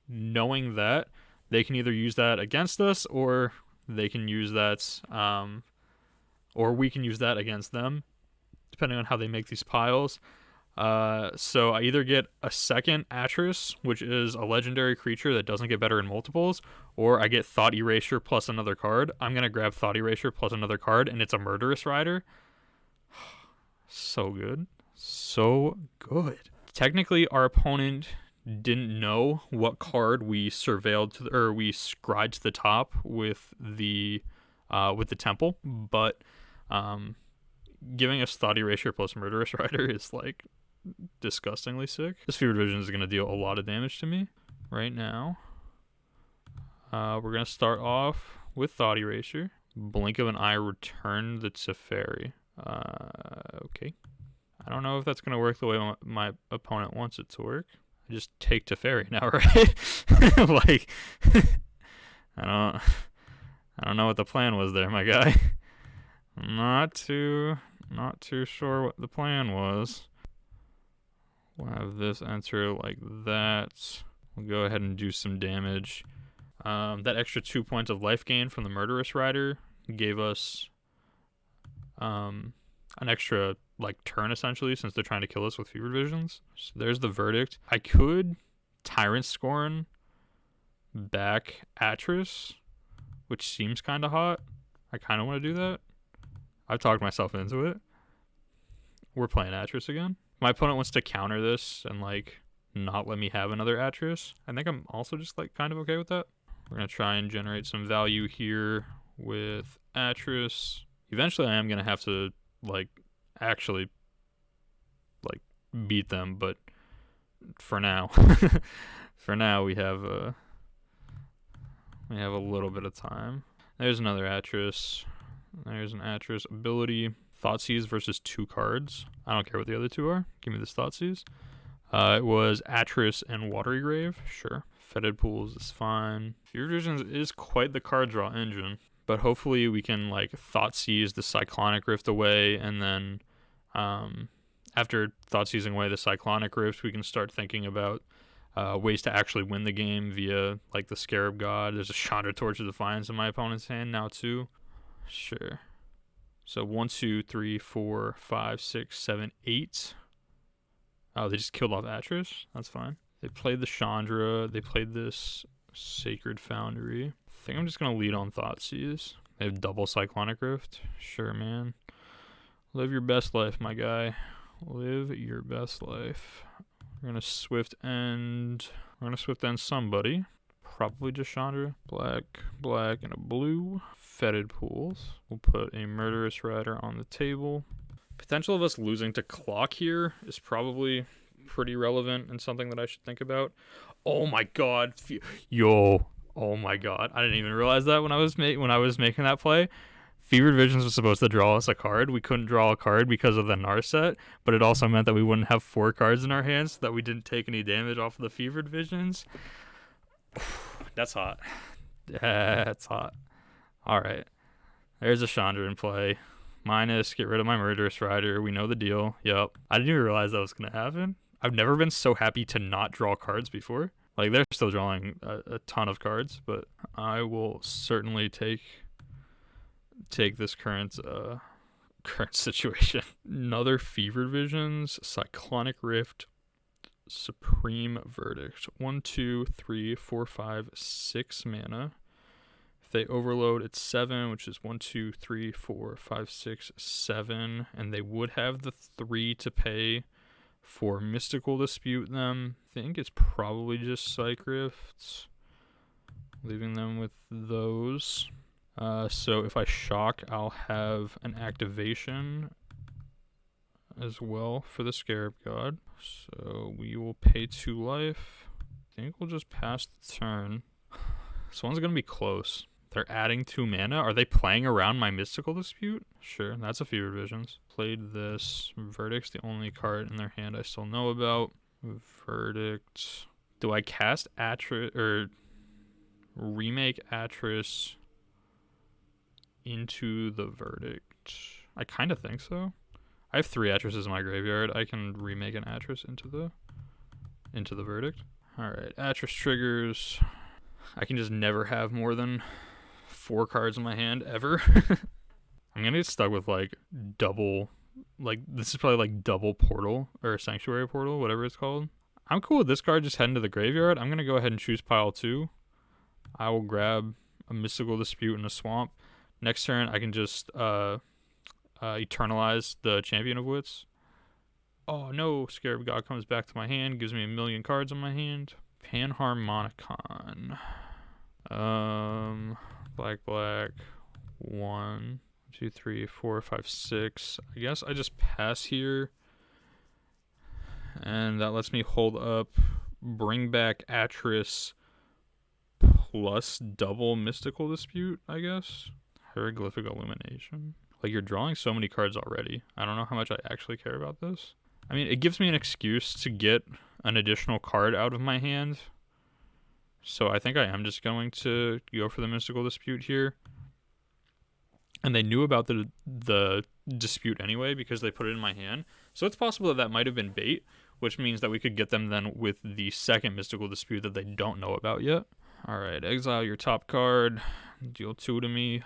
knowing that, they can either use that against us, or they can use that, or we can use that against them, depending on how they make these piles. So I either get a second Atris, which is a legendary creature that doesn't get better in multiples, or I get Thought Erasure plus another card. I'm going to grab Thought Erasure plus another card, and it's a Murderous Rider. So good. So good. Technically, our opponent didn't know what card we surveilled to or we scried to the top with the Temple, but giving us Thought Erasure plus Murderous Rider is like disgustingly sick. This Fevered Vision is going to deal a lot of damage to me right now. We're going to start off with Thought Erasure. Blink of an Eye, return the Teferi. Okay. I don't know if that's going to work the way my opponent wants it to work. I just take Teferi now, right? Like, I don't know what the plan was there, my guy. Not too sure what the plan was. We'll have this enter like that. We'll go ahead and do some damage. That extra 2 points of life gain from the Murderous Rider gave us an extra like turn essentially, since they're trying to kill us with Fevered Visions. So there's the verdict. I could Tyrant Scorn back Atris, which seems kind of hot. I kind of want to do that. I've talked myself into it. We're playing Atris again. My opponent wants to counter this and like not let me have another Atris. I think I'm also just like kind of okay with that. We're gonna try and generate some value here with Atris. Eventually I am gonna have to like actually like beat them, but for now we have a little bit of time. There's another Atris. There's an Atris ability. Thoughtseize versus 2 cards. I don't care what the other 2 are. Give me this Thoughtseize. It was Atris and Watery Grave. Sure. Fetid Pools is fine. Fever Visions is quite the card draw engine. But hopefully we can like Thoughtseize the Cyclonic Rift away, and then after Thoughtseizing away the Cyclonic Rift, we can start thinking about ways to actually win the game via like the Scarab God. There's a Chandra Torch of Defiance in my opponent's hand now too. Sure. So 1, 2, 3, 4, 5, 6, 7, 8. Oh, they just killed off Atris. That's fine. They played the Chandra. They played this Sacred Foundry. I think I'm just going to lead on Thoughtseize. They have double Cyclonic Rift. Sure, man. Live your best life, my guy. Live your best life. We're going to Swift End. We're going to Swift End somebody. Probably just Chandra. Black, black, and a blue. Fetid Pools. We'll put a Murderous Rider on the table. Potential of us losing to Clock here is probably pretty relevant and something that I should think about. Oh my god. Yo. Oh my god. I didn't even realize that when I was making that play. Fevered Visions was supposed to draw us a card. We couldn't draw a card because of the Narset, but it also meant that we wouldn't have 4 cards in our hands, so that we didn't take any damage off of the Fevered Visions. That's hot. That's hot. Alright. There's a Chandra in play. Minus, get rid of my Murderous Rider. We know the deal. Yep. I didn't even realize that was going to happen. I've never been so happy to not draw cards before. Like, they're still drawing a ton of cards, but I will certainly take this current situation. Another Fevered Visions, Cyclonic Rift, Supreme Verdict. 1, 2, 3, 4, 5, 6 mana. If they overload, it's 7, which is 1, 2, 3, 4, 5, 6, 7. And they would have the 3 to pay for Mystical Dispute them. I think it's probably just Psych Rifts. Leaving them with those. So if I shock, I'll have an activation as well for the Scarab God. So we will pay 2 life. I think we'll just pass the turn. This one's going to be close. They're adding 2 mana. Are they playing around my Mystical Dispute? Sure, that's a Fevered Visions. Played this. Verdict's the only card in their hand I still know about. Verdict. Do I cast Atris or remake Atris into the Verdict? I kind of think so. I have 3 Atrises in my graveyard. I can remake an Atris into the Verdict. Alright, Atris triggers. I can just never have more than 4 cards in my hand, ever. I'm gonna get stuck with, like, double... Like, this is probably, like, double Portal, or Sanctuary Portal, whatever it's called. I'm cool with this card just heading to the graveyard. I'm gonna go ahead and choose pile 2. I will grab a Mystical Dispute in a swamp. Next turn, I can just eternalize the Champion of Wits. Oh no, Scarab God comes back to my hand, gives me a million cards on my hand. Panharmonicon. Black, black. 1, 2, 3, 4, 5, 6. I guess I just pass here. And that lets me hold up, bring back Atris plus double Mystical Dispute, I guess. Hieroglyphic Illumination. Like, you're drawing so many cards already. I don't know how much I actually care about this. I mean, it gives me an excuse to get an additional card out of my hand. So I think I am just going to go for the Mystical Dispute here. And they knew about the dispute anyway because they put it in my hand. So it's possible that might have been bait, which means that we could get them then with the second Mystical Dispute that they don't know about yet. Alright, exile your top card. Deal 2 to me.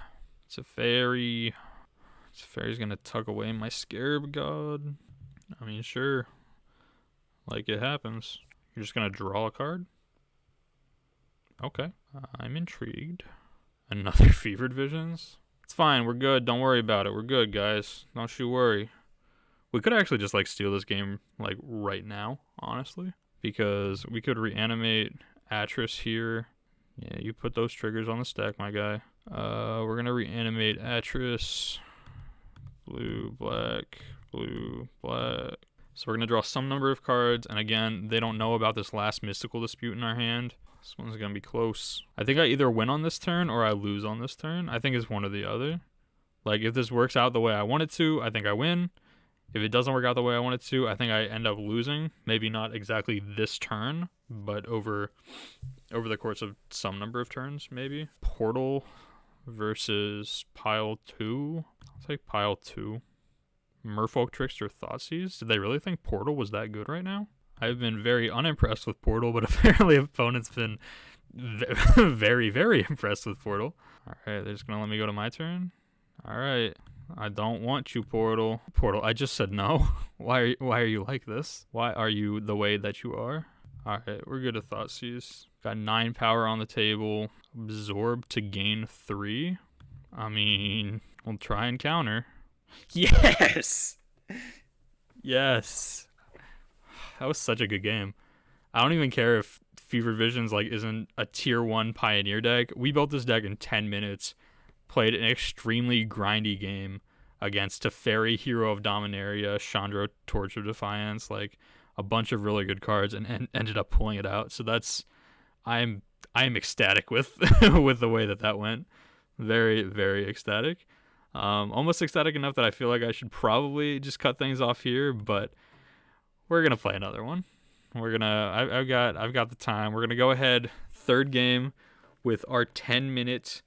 It's a fairy. This fairy's gonna tuck away my Scarab God. I mean, sure. Like, it happens. You're just gonna draw a card? Okay. I'm intrigued. Another Fevered Visions? It's fine, we're good. Don't worry about it. We're good, guys. Don't you worry. We could actually just, like, steal this game, like, right now, honestly. Because we could reanimate Atris here. Yeah, you put those triggers on the stack, my guy. We're gonna reanimate Atris. Blue, black, blue, black. So we're going to draw some number of cards, and again, they don't know about this last Mystical Dispute in our hand. This one's going to be close. I think I either win on this turn or I lose on this turn. I think it's one or the other. Like, if this works out the way I want it to, I think I win. If it doesn't work out the way I want it to, I think I end up losing. Maybe not exactly this turn, but over the course of some number of turns, maybe. Portal versus Pile 2. I'll take Pile 2. Merfolk Trickster Thoughtseize. Did they really think Portal was that good right now? I've been very unimpressed with Portal, but apparently opponents been very, very impressed with Portal. Alright, they're just going to let me go to my turn. Alright. I don't want you, Portal. Portal, I just said no. Why are you like this? Why are you the way that you are? Alright, we're good at Thoughtseize. Got 9 power on the table. Absorb to gain 3. I mean, we'll try and counter. Yes! Yes. That was such a good game. I don't even care if Fever Visions like isn't a tier 1 Pioneer deck. We built this deck in 10 minutes. Played an extremely grindy game against Teferi, Hero of Dominaria, Chandra, Torch of Defiance, like a bunch of really good cards, and ended up pulling it out. So I'm ecstatic with with the way that went. Very, very ecstatic. Almost ecstatic enough that I feel like I should probably just cut things off here, but we're gonna play another one. I've got the time. We're gonna go ahead, third game, with our 10-minute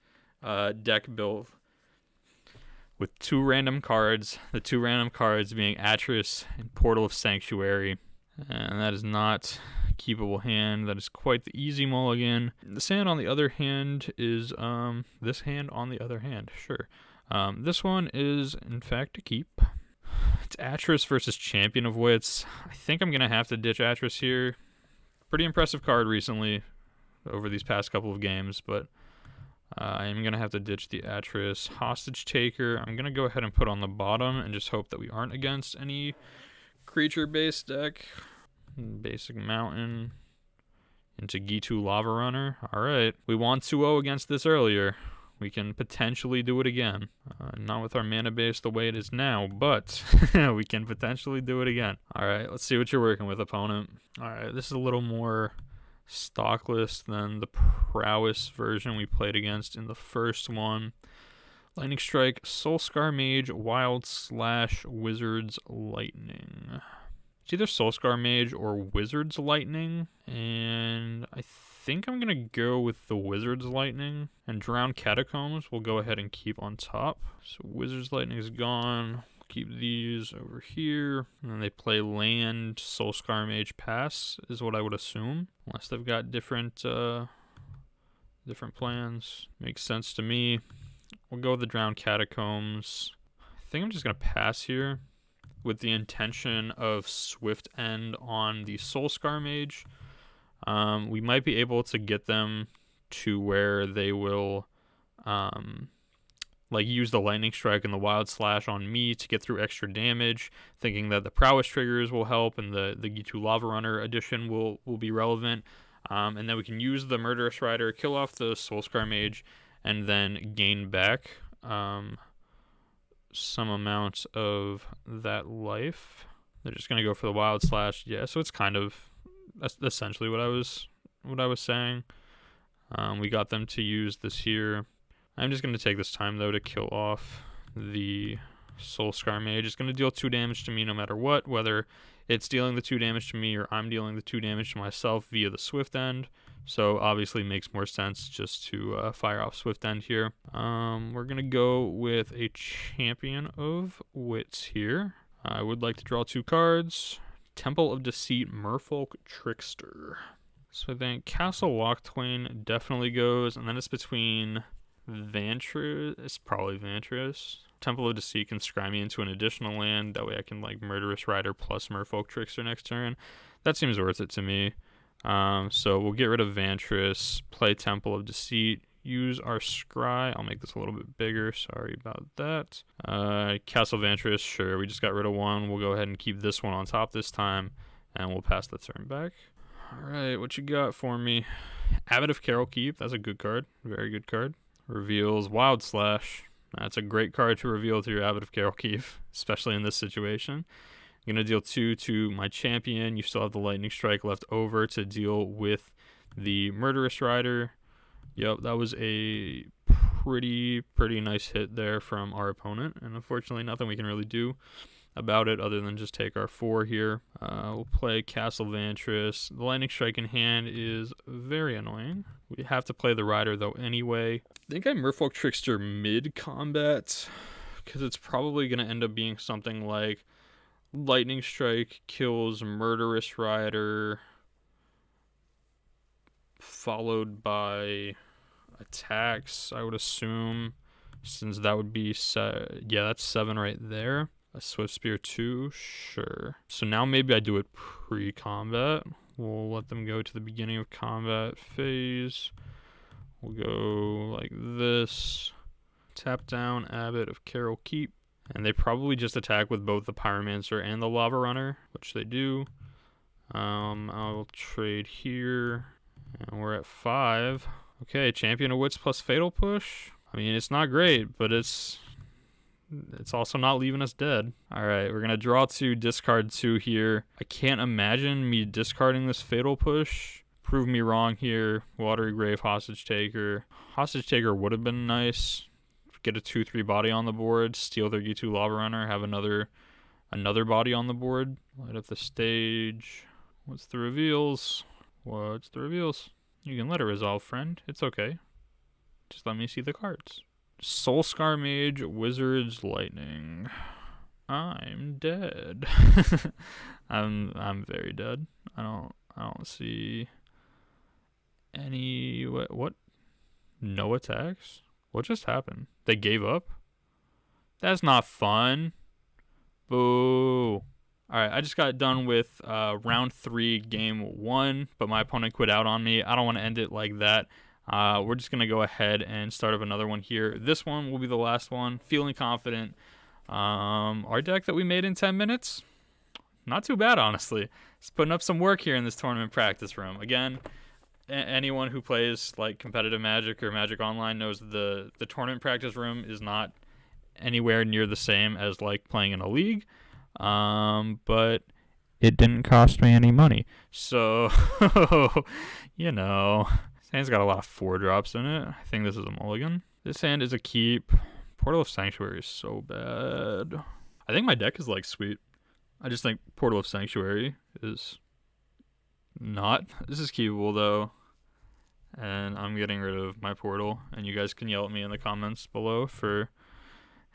deck build with 2 random cards. The 2 random cards being Atris and Portal of Sanctuary, and that is not a keepable hand. That is quite the easy mulligan. This hand, on the other hand, is this hand on the other hand. Sure. This one is in fact a keep. It's Atris versus Champion of Wits. I think I'm gonna have to ditch Atris here. Pretty impressive card recently over these past couple of games, but I am going to have to ditch the Atris. Hostage Taker, I'm going to go ahead and put on the bottom and just hope that we aren't against any creature-based deck. Basic Mountain into Gitu Lava Runner. Alright, we won 2-0 against this earlier. We can potentially do it again. Not with our mana base the way it is now, but we can potentially do it again. Alright, let's see what you're working with, opponent. Alright, this is a little more stock list than the prowess version we played against in the first one. Lightning Strike, Soulscar Mage, Wild Slash, Wizard's Lightning. It's either Soulscar Mage or Wizard's Lightning, and I think I'm gonna go with the Wizard's Lightning, and Drown Catacombs we'll go ahead and keep on top. So Wizard's Lightning is gone. Keep these over here, and then they play land. Soulscar Mage pass is what I would assume, unless they've got different plans. Makes sense to me. We'll go with the Drowned Catacombs. I think I'm just gonna pass here with the intention of Swift End on the Soulscar Mage. We might be able to get them to where they will like use the Lightning Strike and the Wild Slash on me to get through extra damage, thinking that the Prowess triggers will help and the Gitu Lava Runner addition will be relevant. And then we can use the Murderous Rider, kill off the Soulscar Mage, and then gain back some amount of that life. They're just gonna go for the Wild Slash. Yeah, so it's kind of essentially what I was saying. We got them to use this here. I'm just going to take this time, though, to kill off the Soulscar Mage. It's going to deal 2 damage to me no matter what, whether it's dealing the 2 damage to me or I'm dealing the 2 damage to myself via the Swift End. So obviously it makes more sense just to fire off Swift End here. We're going to go with a Champion of Wits here. I would like to draw 2 cards. Temple of Deceit, Merfolk Trickster. So I think Castle Locktwain definitely goes, and then it's between Vantress. It's probably Vantress. Temple of Deceit can scry me into an additional land. That way I can like Murderous Rider plus Merfolk Trickster next turn. That seems worth it to me. So we'll get rid of Vantress, play Temple of Deceit, use our scry. I'll make this a little bit bigger. Sorry about that. Castle Vantress, sure. We just got rid of one. We'll go ahead and keep this one on top this time, and we'll pass the turn back. All right, what you got for me? Abbot of Carol Keep. That's a good card. Very good card. Reveals Wild Slash. That's a great card to reveal to your Abbot of Carol Keep, especially in this situation. I'm going to deal 2 to my champion. You still have the Lightning Strike left over to deal with the Murderous Rider. Yep, that was a pretty nice hit there from our opponent, and unfortunately nothing we can really do about it other than just take our 4 here. We'll play Castle Vantress. The Lightning Strike in hand is very annoying. We have to play the Rider though anyway. I think I Merfolk Trickster mid-combat, because it's probably going to end up being something like Lightning Strike kills Murderous Rider, followed by attacks, I would assume, since that would be yeah, that's 7 right there. A Swift Spear 2, sure. So now maybe I do it pre-combat. We'll let them go to the beginning of combat phase. We'll go like this. Tap down Abbot of Carol Keep. And they probably just attack with both the Pyromancer and the Lava Runner, which they do. I'll trade here. And we're at 5. Okay, Champion of Wits plus Fatal Push. I mean, it's not great, but it's also not leaving us dead. All right, we're going to draw 2, discard 2 here. I can't imagine me discarding this Fatal Push. Prove me wrong here. Watery Grave, Hostage Taker. Hostage Taker would have been nice. Get a 2/3 body on the board. Steal their G2 Lava Runner. Have another body on the board. Light up the stage. What's the reveals? What's the reveals? You can let it resolve, friend. It's okay. Just let me see the cards. Soulscar Mage, Wizard's Lightning. I'm dead. I'm very dead. I don't see any what? No attacks? What just happened? They gave up? That's not fun. Boo. Alright, I just got done with round 3, game 1, but my opponent quit out on me. I don't want to end it like that. We're just going to go ahead and start up another one here. This one will be the last one. Feeling confident. Our deck that we made in 10 minutes, not too bad, honestly. It's putting up some work here in this tournament practice room. Again, anyone who plays like competitive Magic or Magic Online knows the tournament practice room is not anywhere near the same as like playing in a league. But it didn't cost me any money. So, you know, this hand's got a lot of 4-drops in it. I think this is a mulligan. This hand is a keep. Portal of Sanctuary is so bad. I think my deck is like sweet. I just think Portal of Sanctuary is not. This is keepable though. And I'm getting rid of my Portal. And you guys can yell at me in the comments below for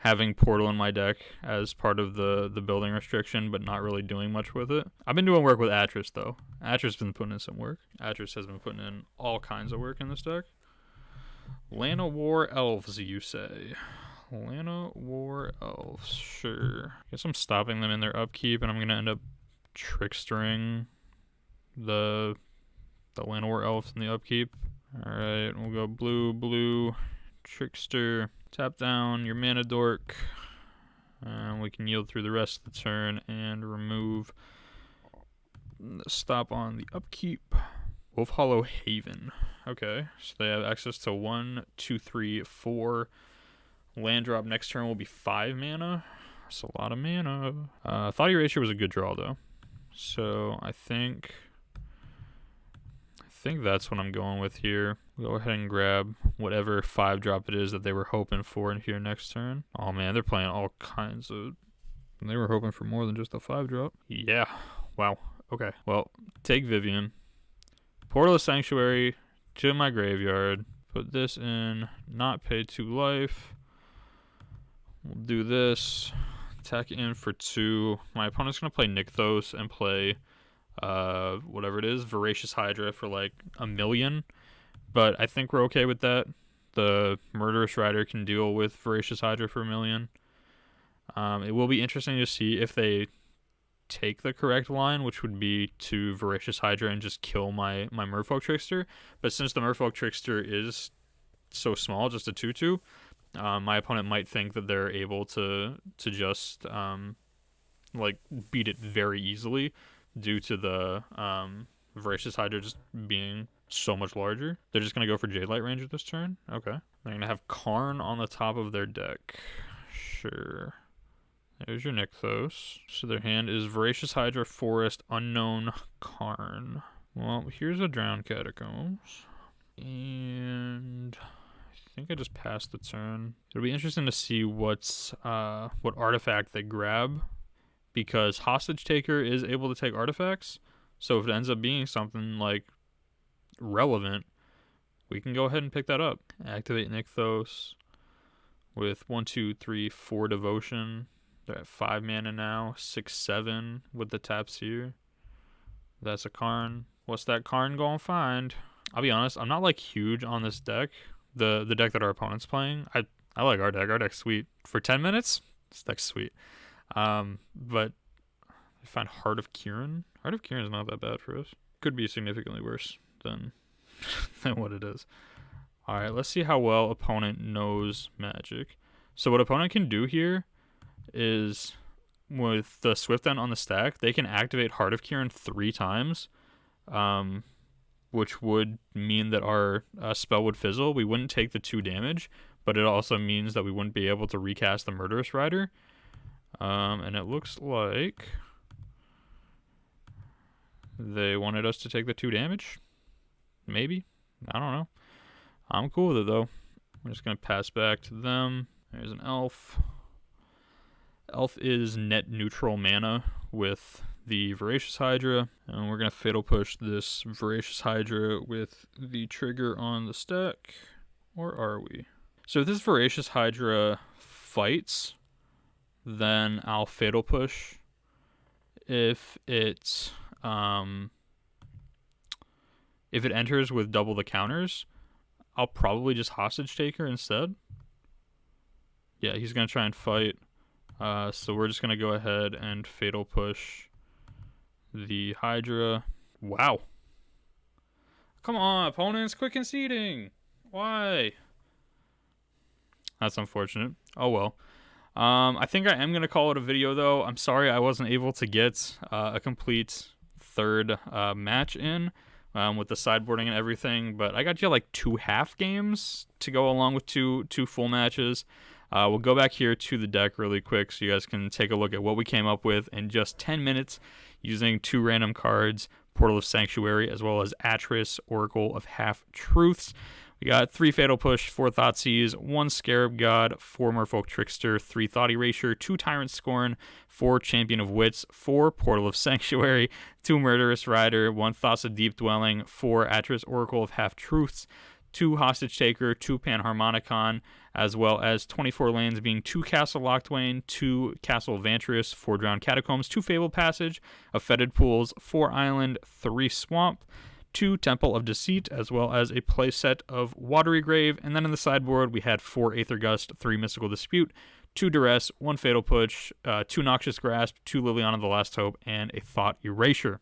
having Portal in my deck as part of the building restriction, but not really doing much with it. I've been doing work with Atris, though. Atris has been putting in some work. Atris has been putting in all kinds of work in this deck. Lana War Elves, you say? Lana War Elves, sure. Guess I'm stopping them in their upkeep, and I'm going to end up trickstering the Lana War Elves in the upkeep. Alright, we'll go blue, trickster. Tap down your mana dork, and we can yield through the rest of the turn and remove the stop on the upkeep. Wolf Hollow Haven. Okay, so they have access to 1, 2, 3, 4. Land drop next turn will be 5 mana. That's a lot of mana. Thought Erasure was a good draw though, so I think that's what I'm going with here. Go ahead and grab whatever 5-drop it is that they were hoping for in here next turn. Oh man, they're playing all kinds of... They were hoping for more than just a 5-drop. Yeah. Wow. Okay. Well, take Vivian. Portal of Sanctuary to my graveyard. Put this in. Not pay 2 life. We'll do this. Attack in for 2. My opponent's going to play Nykthos and play... whatever it is, Voracious Hydra for like 1 million, but I think we're okay with that. The Murderous Rider can deal with Voracious Hydra for 1 million. It will be interesting to see if they take the correct line, which would be to Voracious Hydra and just kill my Merfolk Trickster. But since the Merfolk Trickster is so small, just a 2/2, my opponent might think that they're able to just like beat it very easily, due to the Voracious Hydra just being so much larger. They're just going to go for Jade Light Ranger this turn? Okay. They're going to have Karn on the top of their deck. Sure. There's your Nykthos. So their hand is Voracious Hydra, Forest, Unknown, Karn. Well, here's a Drowned Catacombs. And I think I just passed the turn. It'll be interesting to see what artifact they grab, because Hostage Taker is able to take artifacts. So if it ends up being something like relevant, we can go ahead and pick that up. Activate Nykthos with 1, 2, 3, 4 devotion. They're at 5 mana now. 6, 7 with the taps here. That's a Karn. What's that Karn gonna find? I'll be honest, I'm not like huge on this deck. The deck that our opponent's playing. I like our deck. Our deck's sweet. For 10 minutes, this deck's sweet. But I find Heart of Kiran. Heart of Kiran's not that bad for us. Could be significantly worse than what it is. Alright, let's see how well opponent knows Magic. So what opponent can do here is, with the Swift End on the stack, they can activate Heart of Kiran 3 times, which would mean that our spell would fizzle. We wouldn't take the 2 damage, but it also means that we wouldn't be able to recast the Murderous Rider. And it looks like they wanted us to take the 2 damage. Maybe. I don't know. I'm cool with it, though. I'm just going to pass back to them. There's an Elf. Elf is net neutral mana with the Voracious Hydra. And we're going to Fatal Push this Voracious Hydra with the trigger on the stack. Or are we? So if this Voracious Hydra fights, then I'll Fatal Push. If it enters with double the counters, I'll probably just Hostage Taker instead. Yeah, he's going to try and fight. So we're just going to go ahead and Fatal Push the Hydra. Wow. Come on, opponents, quit conceding. Why? That's unfortunate. Oh well. I think I am going to call it a video, though. I'm sorry I wasn't able to get a complete third match in with the sideboarding and everything, but I got you like 2 half games to go along with two full matches. We'll go back here to the deck really quick so you guys can take a look at what we came up with in just 10 minutes using 2 random cards, Portal of Sanctuary, as well as Atris, Oracle of Half-Truths. We got 3 Fatal Push, 4 Thoughtseize, 1 Scarab God, 4 Merfolk Trickster, 3 Thought Erasure, 2 Tyrant Scorn, 4 Champion of Wits, 4 Portal of Sanctuary, 2 Murderous Rider, 1 Thoughts of Deep Dwelling, 4 Atris Oracle of Half-Truths, 2 Hostage Taker, 2 Panharmonicon, as well as 24 lands being 2 Castle Locthwain, 2 Castle Vantress, 4 Drowned Catacombs, 2 Fable Passage, a Fetid Pools, 4 Island, 3 Swamp, 2 Temple of Deceit, as well as a playset of Watery Grave. And then in the sideboard, we had 4 Aether Gust, 3 Mystical Dispute, 2 Duress, 1 Fatal Push, 2 Noxious Grasp, 2 Liliana the Last Hope, and a Thought Erasure.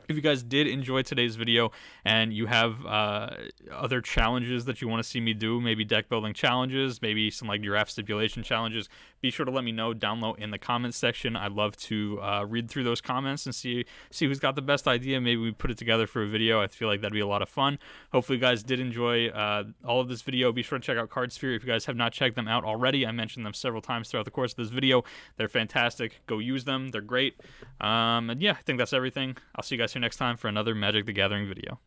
If you guys did enjoy today's video and you have other challenges that you want to see me do, maybe deck building challenges, maybe some like draft stipulation challenges, be sure to let me know down low in the comments section. I'd love to read through those comments and see who's got the best idea. Maybe we put it together for a video. I feel like that'd be a lot of fun. Hopefully you guys did enjoy all of this video. Be sure to check out Cardsphere if you guys have not checked them out already. I mentioned them several times throughout the course of this video. They're fantastic. Go use them. They're great. And yeah, I think that's everything. I'll see you guys here next time for another Magic the Gathering video.